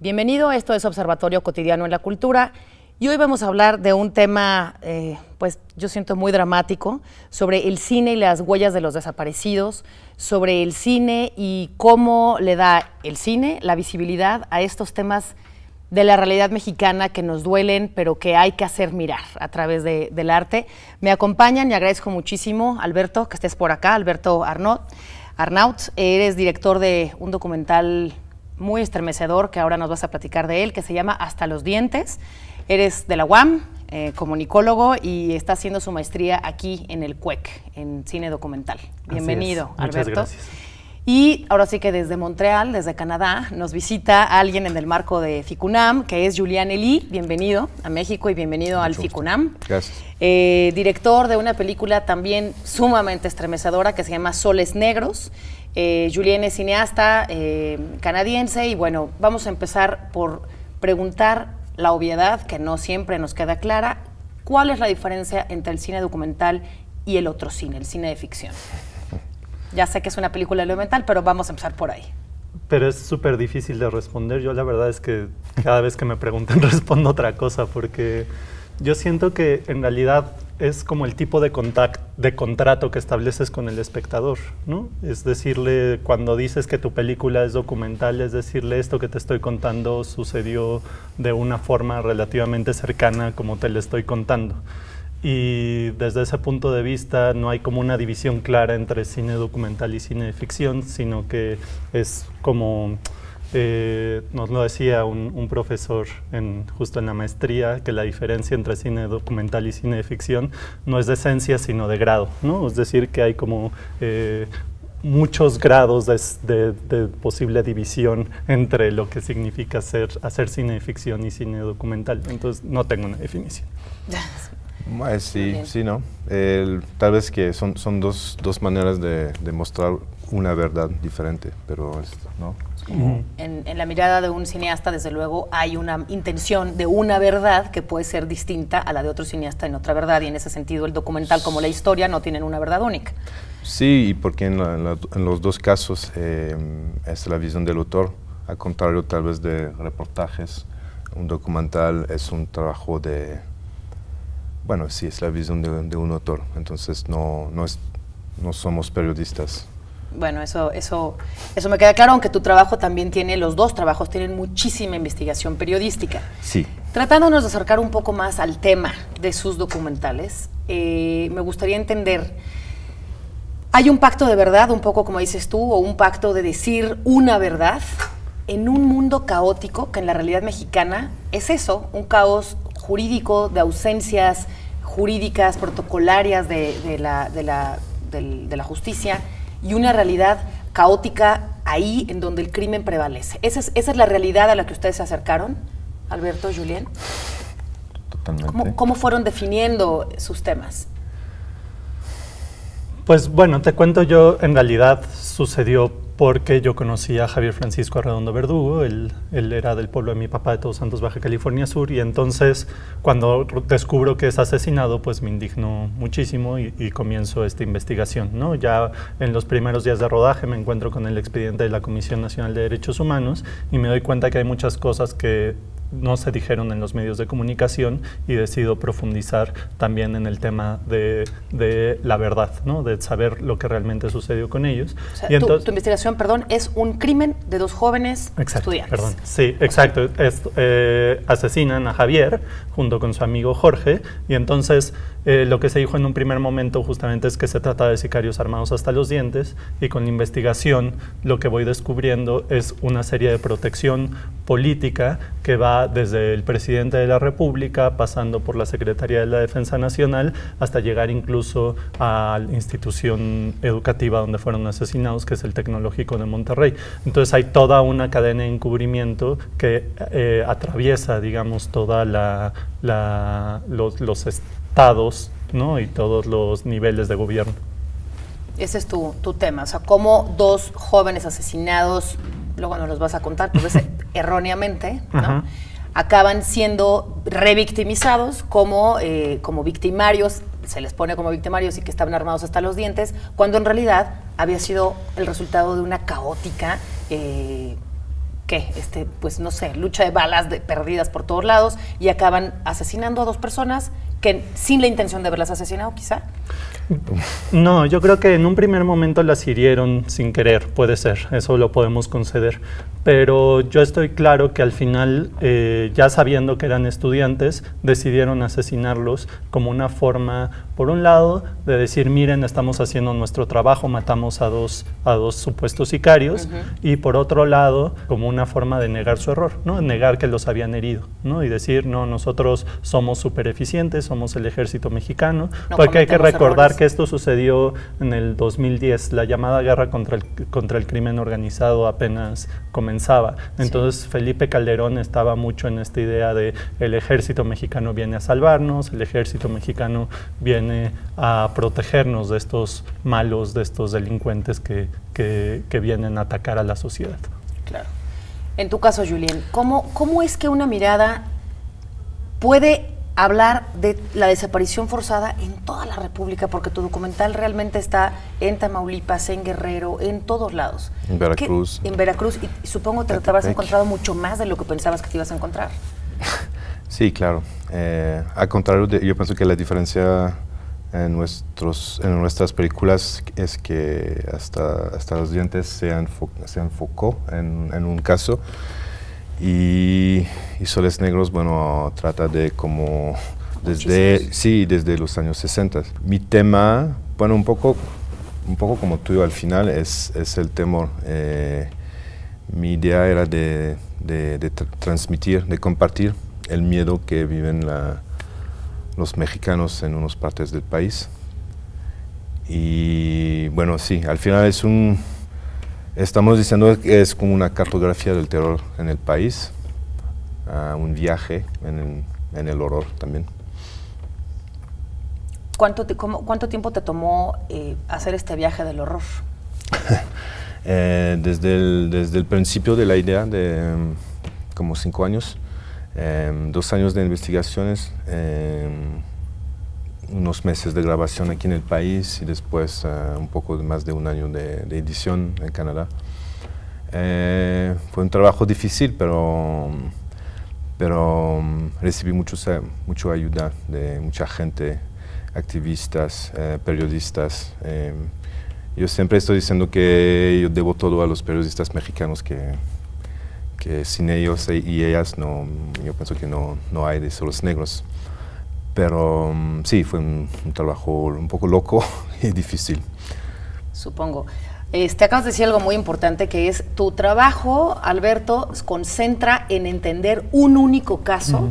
Bienvenido, esto es Observatorio Cotidiano en la Cultura y hoy vamos a hablar de un tema, pues yo siento muy dramático, sobre el cine y las huellas de los desaparecidos, sobre el cine y cómo le da el cine la visibilidad a estos temas de la realidad mexicana que nos duelen, pero que hay que hacer mirar a través del arte. Me acompañan y agradezco muchísimo, Alberto, que estés por acá, Alberto Arnaut. Eres director de un documental muy estremecedor, que ahora nos vas a platicar de él, que se llama Hasta los dientes. Eres de la UAM, comunicólogo, y está haciendo su maestría aquí en el CUEC, en cine documental. Bienvenido, Alberto. Muchas gracias. Y ahora sí que desde Montreal, desde Canadá, nos visita alguien en el marco de FICUNAM, que es Julián Elie. Bienvenido a México y bienvenido al FICUNAM. Gracias. Director de una película también sumamente estremecedora que se llama Soles Negros. Julián es cineasta canadiense y bueno, vamos a empezar por preguntar la obviedad que no siempre nos queda clara. ¿Cuál es la diferencia entre el cine documental y el otro cine, el cine de ficción? Ya sé que es una película documental, pero vamos a empezar por ahí. Pero es súper difícil de responder. Yo la verdad es que cada vez que me preguntan respondo otra cosa, porque yo siento que en realidad es como el tipo de contrato que estableces con el espectador, ¿no? Es decirle, cuando dices que tu película es documental, es decirle, esto que te estoy contando sucedió de una forma relativamente cercana como te lo estoy contando. Y desde ese punto de vista no hay como una división clara entre cine documental y cine de ficción, sino que es como, nos lo decía un profesor justo en la maestría, que la diferencia entre cine documental y cine de ficción no es de esencia, sino de grado, ¿no? Es decir, que hay como muchos grados de posible división entre lo que significa hacer cine de ficción y cine documental. Entonces no tengo una definición. Sí, ¿no? Tal vez que son dos maneras de mostrar una verdad diferente, pero ¿no? En la mirada de un cineasta, desde luego, hay una intención de una verdad que puede ser distinta a la de otro cineasta en otra verdad, y en ese sentido el documental como la historia no tienen una verdad única. Sí, y porque en los dos casos es la visión del autor, al contrario tal vez de reportajes. Un documental es un trabajo bueno, sí, es la visión de un autor, entonces no somos periodistas. Bueno, eso me queda claro, aunque tu trabajo también los dos trabajos tienen muchísima investigación periodística. Sí. Tratándonos de acercar un poco más al tema de sus documentales, me gustaría entender, ¿hay un pacto de verdad, un poco como dices tú, o un pacto de decir una verdad en un mundo caótico que en la realidad mexicana es eso, un caos jurídico, de ausencias jurídicas, protocolarias de la justicia, y una realidad caótica ahí en donde el crimen prevalece? ¿Esa es la realidad a la que ustedes se acercaron, Alberto, Julián? Totalmente. ¿Cómo fueron definiendo sus temas? Pues bueno, te cuento, yo en realidad sucedió porque yo conocí a Javier Francisco Arredondo Verdugo. Él era del pueblo de mi papá, de Todos Santos, Baja California Sur, y entonces cuando descubro que es asesinado, pues me indigno muchísimo y comienzo esta investigación, ¿no? Ya en los primeros días de rodaje me encuentro con el expediente de la Comisión Nacional de Derechos Humanos y me doy cuenta que hay muchas cosas que no se dijeron en los medios de comunicación, y decido profundizar también en el tema de la verdad, ¿no? De saber lo que realmente sucedió con ellos. O sea, y entonces, tu investigación, perdón, es un crimen de dos jóvenes estudiantes. Perdón. Sí, exacto. Asesinan a Javier junto con su amigo Jorge, y entonces lo que se dijo en un primer momento justamente es que se trata de sicarios armados hasta los dientes, y con la investigación lo que voy descubriendo es una serie de protección política que va desde el presidente de la República, pasando por la Secretaría de la Defensa Nacional, hasta llegar incluso a la institución educativa donde fueron asesinados, que es el Tecnológico de Monterrey. Entonces hay toda una cadena de encubrimiento que atraviesa, digamos, toda los estados, ¿no? Y todos los niveles de gobierno. Ese es tu tema, o sea, cómo dos jóvenes asesinados, luego nos los vas a contar, pero erróneamente, ¿no? Acaban siendo revictimizados como victimarios, se les pone como victimarios y que estaban armados hasta los dientes, cuando en realidad había sido el resultado de una caótica ¿qué? Pues no sé, lucha de balas perdidas por todos lados y acaban asesinando a 2 personas que sin la intención de haberlas asesinado, quizá. No, yo creo que en un primer momento las hirieron sin querer, puede ser, eso lo podemos conceder. Pero yo estoy claro que al final, ya sabiendo que eran estudiantes, decidieron asesinarlos como una forma, por un lado, de decir, miren, estamos haciendo nuestro trabajo, matamos a dos supuestos sicarios, y por otro lado, como una forma de negar su error, ¿no? Negar que los habían herido, ¿no? Y decir, no, nosotros somos súper eficientes, somos el ejército mexicano, no, porque hay que recordar errores. Que esto sucedió en el 2010, la llamada guerra contra el crimen organizado apenas comenzaba. Entonces Felipe Calderón estaba mucho en esta idea de el ejército mexicano viene a salvarnos, el ejército mexicano viene a protegernos de estos malos, de estos delincuentes que vienen a atacar a la sociedad. Claro. En tu caso, Julien, ¿cómo es que una mirada puede hablar de la desaparición forzada en toda la República? Porque tu documental realmente está en Tamaulipas, en Guerrero, en todos lados. En Veracruz. En Veracruz, y supongo que te habrás encontrado mucho más de lo que pensabas que te ibas a encontrar. Sí, claro. Al contrario, yo pienso que la diferencia en nuestras películas es que hasta los dientes se enfocó en un caso. Y Soles Negros, bueno, trata de como desde los años 60. Mi tema, bueno, un poco como tuyo al final, es el temor. Mi idea era de transmitir, de compartir el miedo que viven los mexicanos en unas partes del país. Y bueno, sí, al final estamos diciendo que es como una cartografía del terror en el país, un viaje en el horror también. ¿Cuánto tiempo te tomó hacer este viaje del horror? Desde el principio de la idea, de como 5 años, 2 años de investigaciones, unos meses de grabación aquí en el país y después un poco más de 1 año de edición en Canadá. Fue un trabajo difícil, pero recibí mucha ayuda de mucha gente, activistas, periodistas. Yo siempre estoy diciendo que yo debo todo a los periodistas mexicanos, que sin ellos y ellas yo pienso que no hay de Soles Negros. Pero sí, fue un trabajo un poco loco y difícil. Supongo. Acabas de decir algo muy importante, que es tu trabajo, Alberto, se concentra en entender un único caso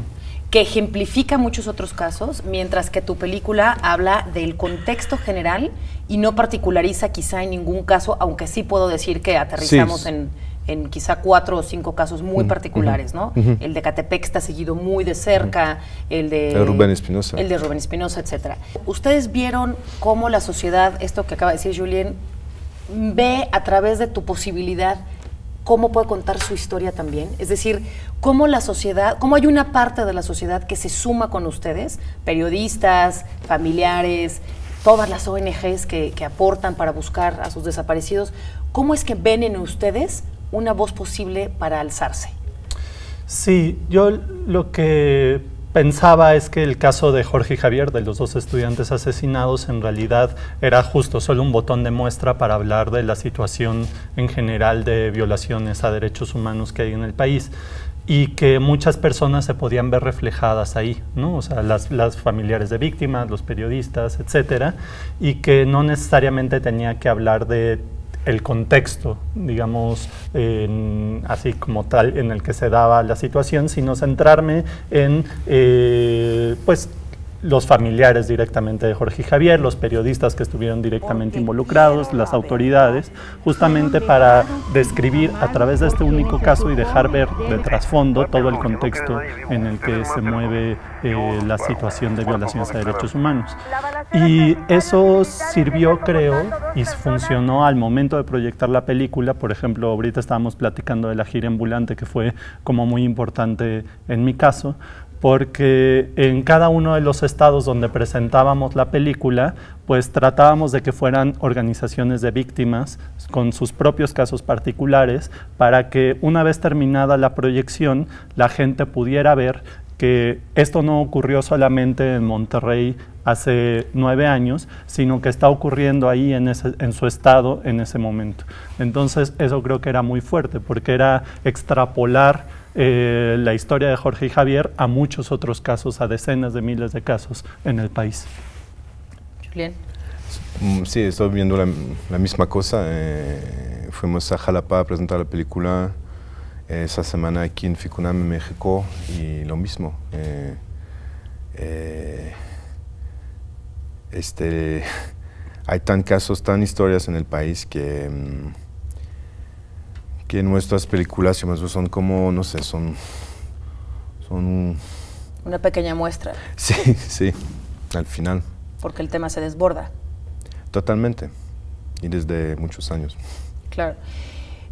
que ejemplifica muchos otros casos, mientras que tu película habla del contexto general y no particulariza quizá en ningún caso, aunque sí puedo decir que aterrizamos en quizá 4 o 5 casos muy particulares, ¿no? El de Catepec está seguido muy de cerca, el de Rubén Espinosa. El de Rubén Espinosa, etcétera. ¿Ustedes vieron cómo la sociedad, esto que acaba de decir Julien, ve a través de tu posibilidad cómo puede contar su historia también? Es decir, cómo la sociedad, cómo hay una parte de la sociedad que se suma con ustedes, periodistas, familiares, todas las ONGs que aportan para buscar a sus desaparecidos, ¿cómo es que ven en ustedes una voz posible para alzarse? Sí, yo lo que pensaba es que el caso de Jorge y Javier, de los 2 estudiantes asesinados, en realidad era justo solo un botón de muestra para hablar de la situación en general de violaciones a derechos humanos que hay en el país, y que muchas personas se podían ver reflejadas ahí, ¿no? O sea, las familiares de víctimas, los periodistas, etcétera, y que no necesariamente tenía que hablar de el contexto, digamos, así como tal, en el que se daba la situación, sino centrarme en, pues, los familiares directamente de Jorge y Javier, los periodistas que estuvieron directamente involucrados, las autoridades, justamente para describir a través de este único caso y dejar ver de trasfondo todo el contexto en el que se mueve la situación de violaciones a derechos humanos. Y eso sirvió, creo, y funcionó al momento de proyectar la película. Por ejemplo, ahorita estábamos platicando de la gira ambulante, que fue como muy importante en mi caso, porque en cada uno de los estados donde presentábamos la película, pues tratábamos de que fueran organizaciones de víctimas con sus propios casos particulares, para que una vez terminada la proyección, la gente pudiera ver que esto no ocurrió solamente en Monterrey hace 9 años, sino que está ocurriendo ahí en su estado en ese momento. Entonces eso creo que era muy fuerte, porque era extrapolar la historia de Jorge y Javier a muchos otros casos, a decenas de miles de casos en el país. Julián. Sí, estoy viendo la misma cosa. Fuimos a Jalapa a presentar la película esa semana aquí en Ficunam, en México, y lo mismo. Hay tan casos, tan historias en el país que nuestras películas son como, no sé, son una pequeña muestra. Sí, sí, al final. Porque el tema se desborda. Totalmente, y desde muchos años. Claro.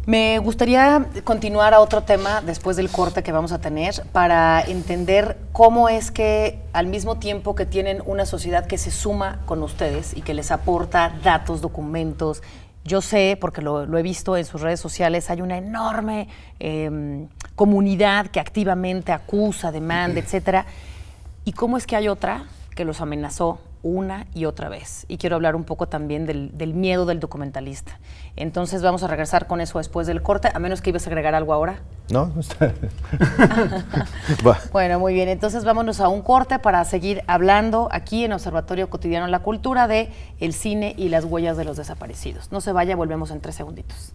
Me gustaría continuar a otro tema después del corte que vamos a tener para entender cómo es que al mismo tiempo que tienen una sociedad que se suma con ustedes y que les aporta datos, documentos, yo sé, porque lo he visto en sus redes sociales, hay una enorme comunidad que activamente acusa, demanda, etcétera. ¿Y cómo es que hay otra que los amenazó una y otra vez? Y quiero hablar un poco también del miedo del documentalista. Entonces vamos a regresar con eso después del corte, a menos que ibas a agregar algo ahora. No, no está. Bueno, muy bien. Entonces vámonos a un corte para seguir hablando aquí en Observatorio Cotidiano de la Cultura de el cine y las huellas de los desaparecidos. No se vaya, volvemos en 3 segunditos.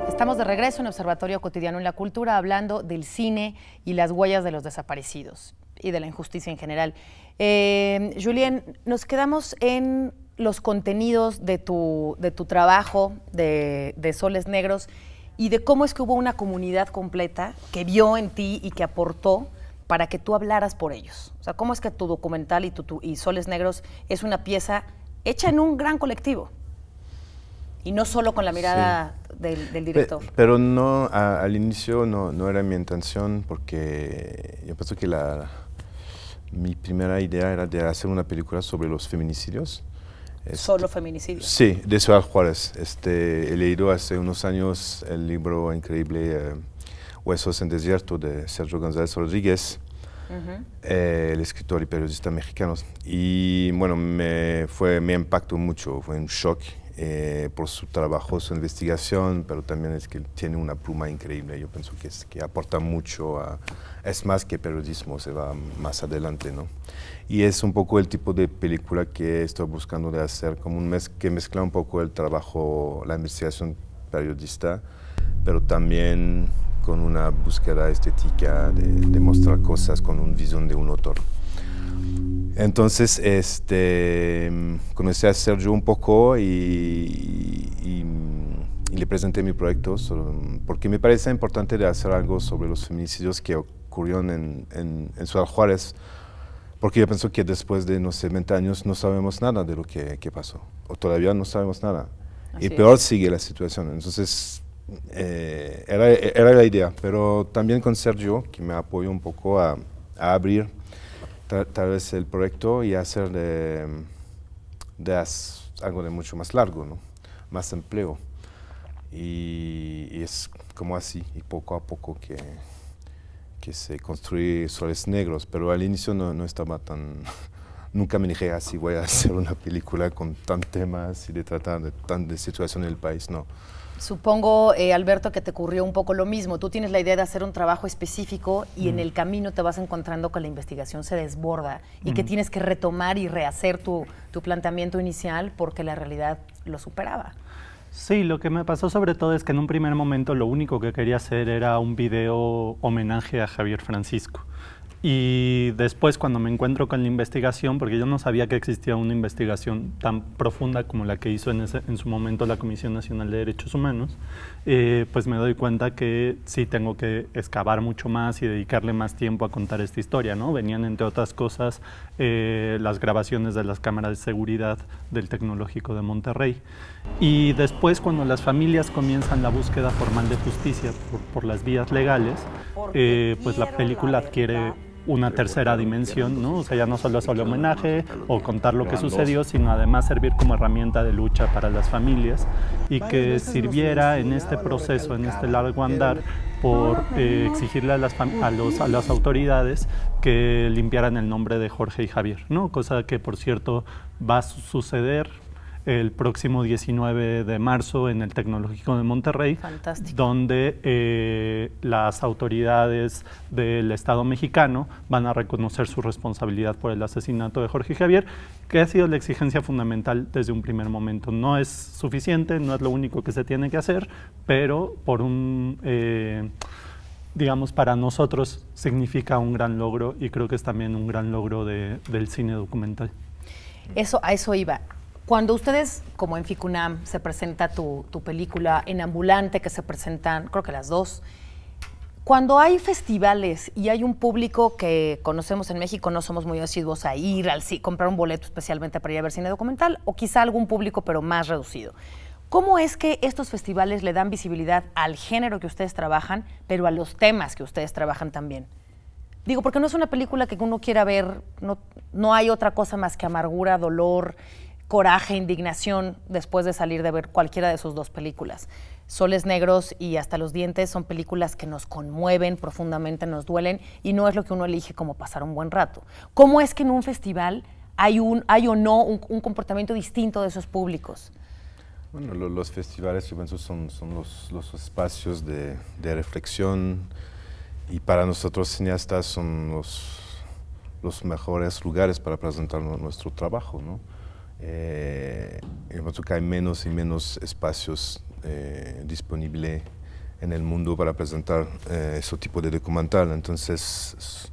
Estamos de regreso en Observatorio Cotidiano en la Cultura hablando del cine y las huellas de los desaparecidos y de la injusticia en general. Julián, nos quedamos en los contenidos de tu trabajo de Soles Negros y de cómo es que hubo una comunidad completa que vio en ti y que aportó para que tú hablaras por ellos. O sea, cómo es que tu documental y Soles Negros es una pieza hecha en un gran colectivo. Y no solo con la mirada del director. Pero no, al inicio no era mi intención, porque yo pienso que mi primera idea era de hacer una película sobre los feminicidios. ¿Solo feminicidios? Sí, de Ciudad Juárez. He leído hace unos años el libro increíble Huesos en Desierto de Sergio González Rodríguez, el escritor y periodista mexicano. Y bueno, me impactó mucho, fue un shock. Por su trabajo, su investigación, pero también es que tiene una pluma increíble. Yo pienso que aporta mucho, es más que periodismo, se va más adelante, ¿no? Y es un poco el tipo de película que estoy buscando de hacer, como que mezcla un poco el trabajo, la investigación periodista, pero también con una búsqueda estética de mostrar cosas con una visión de un autor. Entonces, comencé a hacer yo un poco y le presenté mi proyecto, porque me parece importante de hacer algo sobre los feminicidios que ocurrieron en Ciudad Juárez, porque yo pienso que después de, no sé, 20 años no sabemos nada de lo que pasó, o todavía no sabemos nada. Así y peor sigue la situación. Entonces, era la idea, pero también con Sergio, que me apoyó un poco a abrir tal vez el proyecto y hacer algo de mucho más largo, ¿no? Más empleo. Y es como así, y poco a poco que se construye Soles Negros, pero al inicio no estaba tan... Nunca me dije así, voy a hacer una película con tantos temas y de tratar de situación en el país, no. Supongo, Alberto, que te ocurrió un poco lo mismo. Tú tienes la idea de hacer un trabajo específico y en el camino te vas encontrando que la investigación se desborda y que tienes que retomar y rehacer tu planteamiento inicial porque la realidad lo superaba. Sí, lo que me pasó sobre todo es que en un primer momento lo único que quería hacer era un video homenaje a Javier Francisco. Y después cuando me encuentro con la investigación, porque yo no sabía que existía una investigación tan profunda como la que hizo en su momento la Comisión Nacional de Derechos Humanos, pues me doy cuenta que sí tengo que excavar mucho más y dedicarle más tiempo a contar esta historia, ¿no? Venían, entre otras cosas, las grabaciones de las cámaras de seguridad del Tecnológico de Monterrey. Y después, cuando las familias comienzan la búsqueda formal de justicia por las vías legales, pues la película adquiere una tercera dimensión, ¿no? O sea, ya no solo es el homenaje o contar lo que sucedió, sino además servir como herramienta de lucha para las familias y que sirviera en este proceso, en este largo andar, por exigirle a las autoridades que limpiaran el nombre de Jorge y Javier, ¿no? Cosa que, por cierto, va a suceder el próximo 19 de marzo en el Tecnológico de Monterrey. Fantástico. Donde las autoridades del Estado mexicano van a reconocer su responsabilidad por el asesinato de Jorge y Javier, que ha sido la exigencia fundamental desde un primer momento. No es suficiente, no es lo único que se tiene que hacer, pero por digamos, para nosotros significa un gran logro y creo que es también un gran logro del cine documental. A eso iba. Cuando ustedes, como en FICUNAM, se presenta tu película, en Ambulante, que se presentan, creo que las dos, cuando hay festivales y hay un público que conocemos en México, no somos muy asiduos a ir al comprar un boleto especialmente para ir a ver cine documental, o quizá algún público, pero más reducido. ¿Cómo es que estos festivales le dan visibilidad al género que ustedes trabajan, pero a los temas que ustedes trabajan también? Digo, porque no es una película que uno quiera ver, no hay otra cosa más que amargura, dolor, coraje, indignación después de salir de ver cualquiera de sus dos películas. Soles Negros y Hasta los Dientes son películas que nos conmueven profundamente, nos duelen, y no es lo que uno elige como pasar un buen rato. ¿Cómo es que en un festival hay o no un comportamiento distinto de esos públicos? Bueno, los festivales, yo pienso, son los espacios de reflexión, y para nosotros cineastas son los mejores lugares para presentar nuestro trabajo, ¿no? Yo pienso que hay menos y menos espacios disponibles en el mundo para presentar ese tipo de documental. Entonces,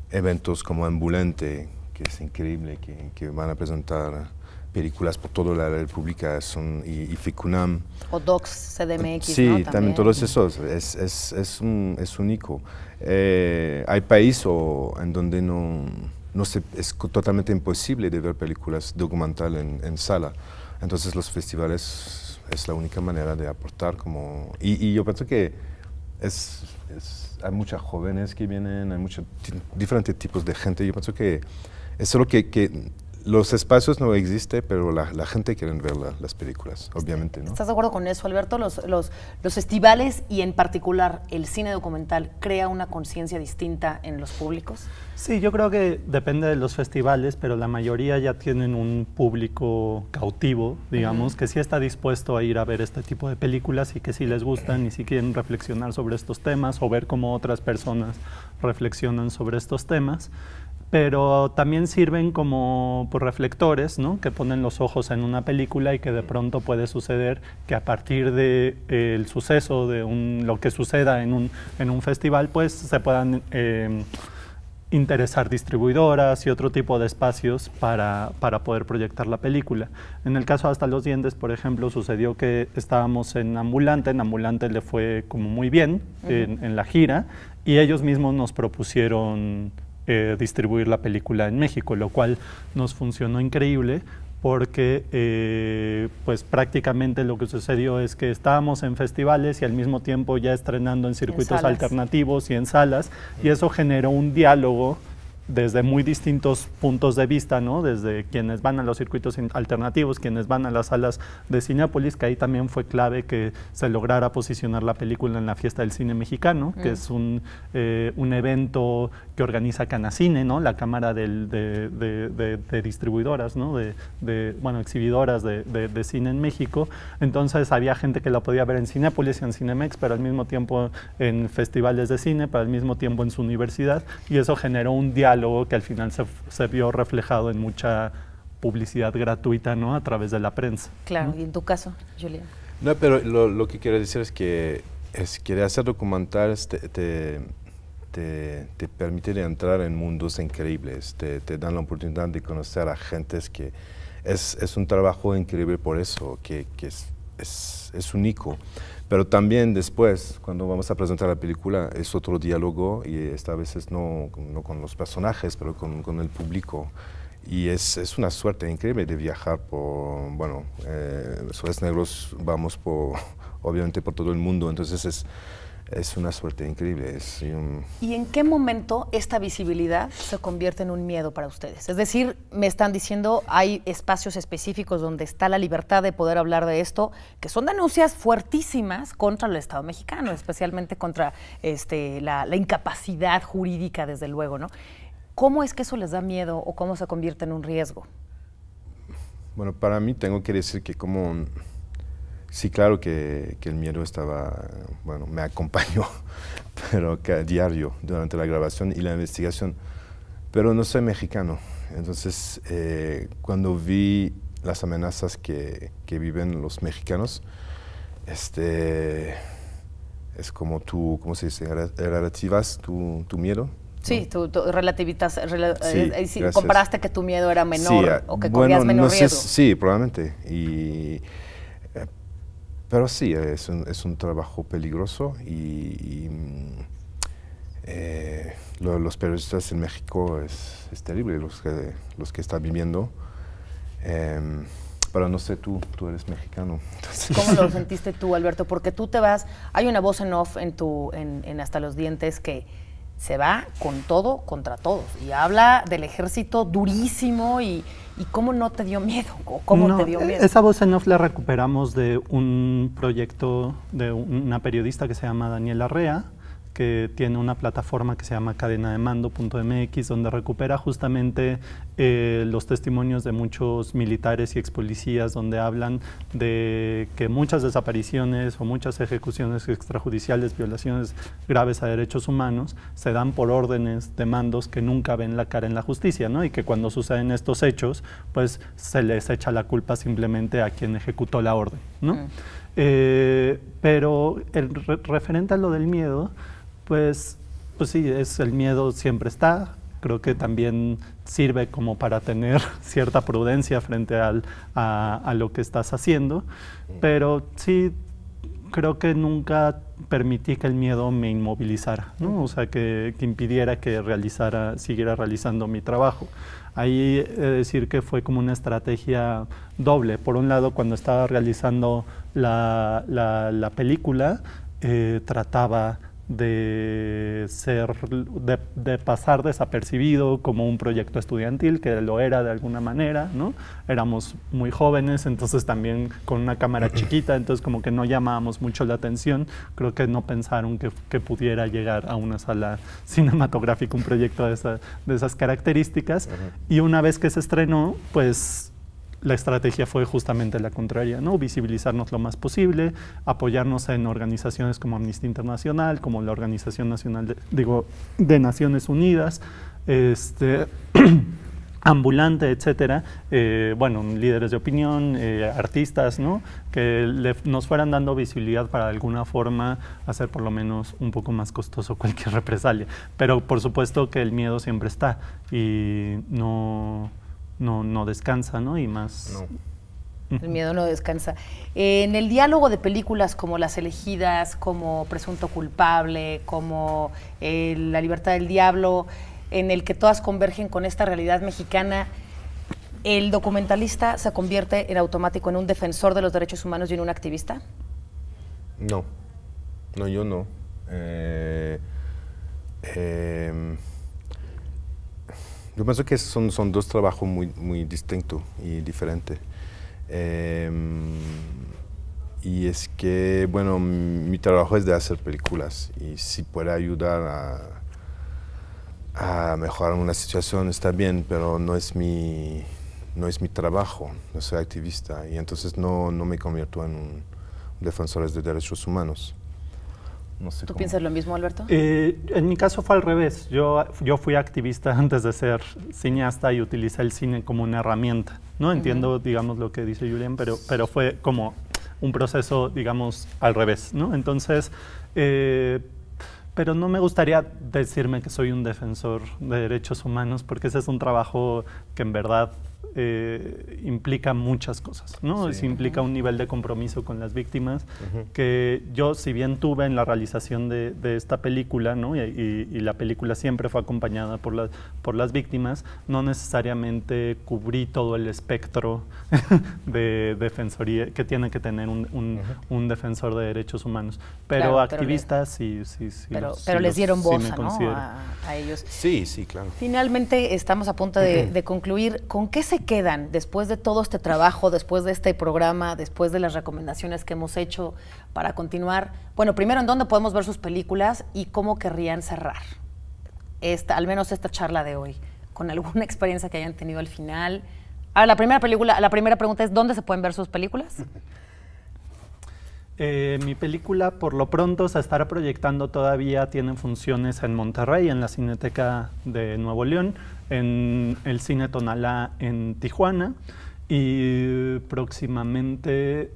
eventos como Ambulante, que es increíble, que van a presentar películas por toda la República, y FICUNAM. O Docs, CDMX, sí, ¿no? también todos esos, es único. Hay países en donde es totalmente imposible de ver películas documentales en sala. Entonces los festivales es la única manera de aportar. Y yo pienso que hay muchas jóvenes que vienen, hay muchos diferentes tipos de gente. Yo pienso que es solo que los espacios no existen, pero la gente quiere ver las películas, obviamente, ¿no? ¿Estás de acuerdo con eso, Alberto? Los festivales, y en particular el cine documental, ¿crea una conciencia distinta en los públicos? Sí, yo creo que depende de los festivales, pero la mayoría ya tienen un público cautivo, digamos, que sí está dispuesto a ir a ver este tipo de películas y que sí les gustan y sí quieren reflexionar sobre estos temas o ver cómo otras personas reflexionan sobre estos temas. Pero también sirven como reflectores, ¿no? Que ponen los ojos en una película y que de pronto puede suceder que a partir del suceso, de lo que suceda en un festival, pues se puedan interesar distribuidoras y otro tipo de espacios para poder proyectar la película. En el caso de Hasta los Dientes, por ejemplo, sucedió que estábamos en Ambulante le fue como muy bien en la gira, y ellos mismos nos propusieron distribuir la película en México, lo cual nos funcionó increíble porque pues prácticamente lo que sucedió es que estábamos en festivales y al mismo tiempo ya estrenando en circuitos alternativos y en salas, y eso generó un diálogo desde muy distintos puntos de vista, ¿no? Desde quienes van a los circuitos alternativos, quienes van a las salas de Cinépolis, que ahí también fue clave que se lograra posicionar la película en la Fiesta del Cine Mexicano, que es un evento que organiza Canacine, ¿no? La cámara de distribuidoras, ¿no? Bueno, exhibidoras de cine en México. Entonces había gente que la podía ver en Cinépolis y en Cinemex, pero al mismo tiempo en festivales de cine, pero al mismo tiempo en su universidad, y eso generó un diálogo que al final se vio reflejado en mucha publicidad gratuita, ¿no? A través de la prensa. Claro, ¿no? ¿Y en tu caso, Julián? No, pero lo que quiero decir es que hacer documentales te permite de entrar en mundos increíbles, te dan la oportunidad de conocer a gentes que es un trabajo increíble por eso, que es único. Pero también después, cuando vamos a presentar la película, es otro diálogo y esta vez es no con los personajes, pero con el público. Y es una suerte increíble de viajar por, bueno, Soles Negros vamos obviamente por todo el mundo, entonces es una suerte increíble. ¿Y en qué momento esta visibilidad se convierte en un miedo para ustedes? Es decir, me están diciendo, hay espacios específicos donde está la libertad de poder hablar de esto, que son denuncias fuertísimas contra el Estado mexicano, especialmente contra la incapacidad jurídica, desde luego, ¿no? ¿Cómo es que eso les da miedo o cómo se convierte en un riesgo? Bueno, para mí tengo que decir que sí, claro que el miedo bueno, me acompañó, pero que a diario durante la grabación y la investigación. Pero no soy mexicano, entonces cuando vi las amenazas que viven los mexicanos, es como tú, ¿cómo se dice? Relativas tu miedo. Sí, tú relativitas, Sí, comparaste que tu miedo era menor, sí, o que corrías menos riesgo. Sí, probablemente. Pero sí, es un trabajo peligroso y los periodistas en México es terrible, los que están viviendo. Pero no sé, tú eres mexicano. Entonces. ¿Cómo lo sentiste tú, Alberto? Porque tú te vas, hay una voz en off en Hasta los Dientes que se va con todo contra todos y habla del ejército durísimo y ¿cómo no te dio miedo? ¿Cómo te dio miedo? Esa voz en off la recuperamos de un proyecto de una periodista que se llama Daniela Rea, que tiene una plataforma que se llama cadenademando.mx, donde recupera justamente los testimonios de muchos militares y expolicías, donde hablan de que muchas desapariciones o muchas ejecuciones extrajudiciales, violaciones graves a derechos humanos, se dan por órdenes de mandos que nunca ven la cara en la justicia, ¿no? Y que cuando suceden estos hechos, pues se les echa la culpa simplemente a quien ejecutó la orden, ¿no? Pero referente a lo del miedo, pues sí, el miedo siempre está. Creo que también sirve como para tener cierta prudencia frente a lo que estás haciendo, pero sí creo que nunca permití que el miedo me inmovilizara, ¿no? O sea, que impidiera que siguiera realizando mi trabajo. Ahí he de decir que fue como una estrategia doble. Por un lado, cuando estaba realizando la película, trataba de pasar desapercibido como un proyecto estudiantil, que lo era de alguna manera, ¿no? Éramos muy jóvenes, entonces también con una cámara chiquita, entonces como que no llamábamos mucho la atención. Creo que no pensaron que pudiera llegar a una sala cinematográfica un proyecto de esas características. Y una vez que se estrenó, pues la estrategia fue justamente la contraria, ¿no? Visibilizarnos lo más posible, apoyarnos en organizaciones como Amnistía Internacional, como la Organización Nacional de Naciones Unidas, Ambulante, etcétera, bueno, líderes de opinión, artistas, ¿no? Que nos fueran dando visibilidad para de alguna forma hacer por lo menos un poco más costoso cualquier represalia. Pero por supuesto que el miedo siempre está y no descansa, ¿no? Y más... No. El miedo no descansa. En el diálogo de películas como Las Elegidas, como Presunto Culpable, como La Libertad del Diablo, en el que todas convergen con esta realidad mexicana, ¿el documentalista se convierte en automático en un defensor de los derechos humanos y en un activista? No, yo no. Yo pienso que son dos trabajos muy distintos y diferentes. Y es que, bueno, mi trabajo es de hacer películas y si puede ayudar a mejorar una situación está bien, pero no es mi trabajo, no soy activista y entonces no me convierto en un defensor de derechos humanos. No sé ¿Tú cómo. piensas lo mismo, Alberto? En mi caso fue al revés. Yo fui activista antes de ser cineasta y utilicé el cine como una herramienta. No entiendo, digamos, lo que dice Julián, pero fue como un proceso, digamos, al revés, ¿no? Entonces, pero no me gustaría decirme que soy un defensor de derechos humanos, porque ese es un trabajo que en verdad implica muchas cosas, ¿no? Sí. Implica un nivel de compromiso con las víctimas que yo, si bien tuve en la realización de esta película, ¿no? y la película siempre fue acompañada por las víctimas, no necesariamente cubrí todo el espectro de defensoría que tiene que tener un defensor de derechos humanos. Pero claro, activistas sí. Pero les dieron voz, ¿no? a ellos. Sí, claro. Finalmente, estamos a punto de concluir. ¿Con qué se quedan después de todo este trabajo, después de este programa, después de las recomendaciones que hemos hecho para continuar? Bueno, primero, ¿en dónde podemos ver sus películas y cómo querrían cerrar al menos esta charla de hoy? ¿Con alguna experiencia que hayan tenido al final? Ahora, la primera pregunta es, ¿dónde se pueden ver sus películas? Mi película, por lo pronto, se estará proyectando todavía, tienen funciones en Monterrey, en la Cineteca de Nuevo León, en el Cine Tonalá en Tijuana, y próximamente,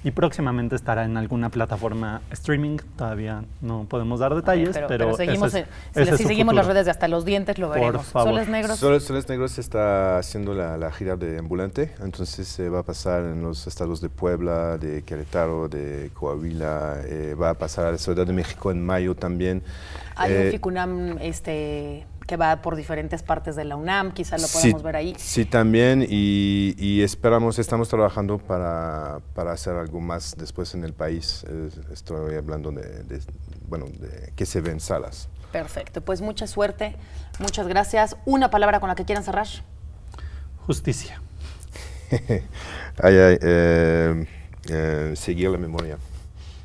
y próximamente estará en alguna plataforma streaming, todavía no podemos dar detalles, pero seguimos, si seguimos las redes de Hasta los Dientes lo veremos. Por favor. Soles Negros. Soles Negros está haciendo la gira de ambulante, entonces se va a pasar en los estados de Puebla, de Querétaro, de Coahuila, va a pasar a la Ciudad de México en mayo también. Hay un FICUNAM que va por diferentes partes de la UNAM, quizás lo podamos ver ahí. Sí, también, y estamos trabajando para hacer algo más después en el país. Estoy hablando de que se ven salas. Perfecto, pues mucha suerte, muchas gracias. ¿Una palabra con la que quieran cerrar? Justicia. Seguir la memoria.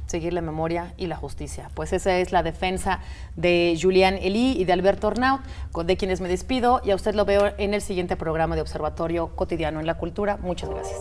Seguir la memoria y la justicia. Pues esa es la defensa de Julián Elí y de Alberto Ornaut, de quienes me despido, y a usted lo veo en el siguiente programa de Observatorio Cotidiano en la Cultura. Muchas gracias.